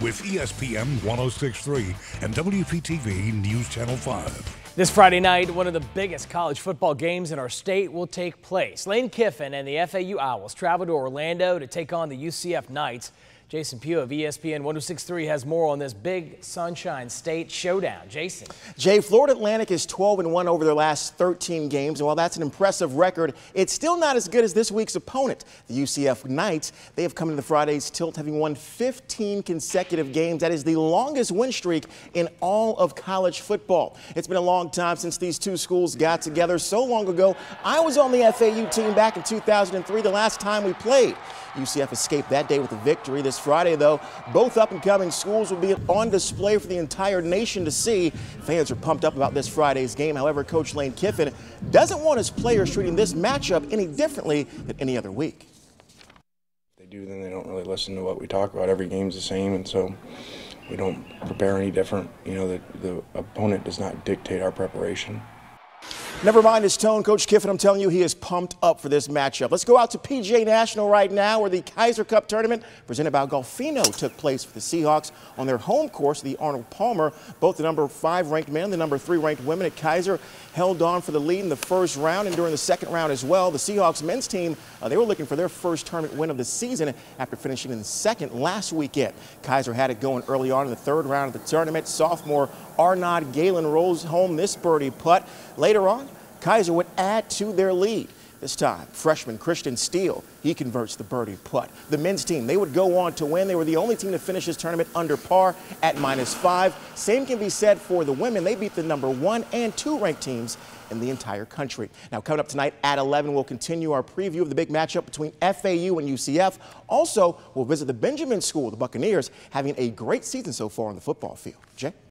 with ESPN 106.3 and WPTV News Channel 5. This Friday night, one of the biggest college football games in our state will take place. Lane Kiffin and the FAU Owls travel to Orlando to take on the UCF Knights. Jason Pugh of ESPN 106.3 has more on this big Sunshine State showdown. Jason. Jay, Florida Atlantic is 12-1 over their last 13 games, and while that's an impressive record, it's still not as good as this week's opponent, the UCF Knights. They have come into Friday's tilt having won 15 consecutive games. That is the longest win streak in all of college football. It's been a long time since these two schools got together. So long ago, I was on the FAU team back in 2003, the last time we played. UCF escaped that day with a victory. This Friday, though, both up-and-coming schools will be on display for the entire nation to see. Fans are pumped up about this Friday's game. However, Coach Lane Kiffin doesn't want his players treating this matchup any differently than any other week. If they do, then they don't really listen to what we talk about. Every game's the same, and so we don't prepare any different. You know, the opponent does not dictate our preparation. Never mind his tone, Coach Kiffin, I'm telling you, he is pumped up for this matchup. Let's go out to PGA National right now, where the Keiser Kup tournament presented by Golfino took place for the Seahawks on their home course, the Arnold Palmer. Both the number 5 ranked men and the number 3 ranked women at Keiser held on for the lead in the first round and during the second round as well. The Seahawks men's team, they were looking for their first tournament win of the season after finishing in second last weekend. Keiser had it going early on in the third round of the tournament. Sophomore Arnaud Galen rolls home this birdie putt. Later on, Keiser would add to their lead. This time, freshman Christian Steele, he converts the birdie putt. The men's team, they would go on to win. They were the only team to finish this tournament under par at -5. Same can be said for the women. They beat the number 1 and 2 ranked teams in the entire country. Now, coming up tonight at 11, we'll continue our preview of the big matchup between FAU and UCF. Also, we'll visit the Benjamin School, the Buccaneers, having a great season so far on the football field. Jay?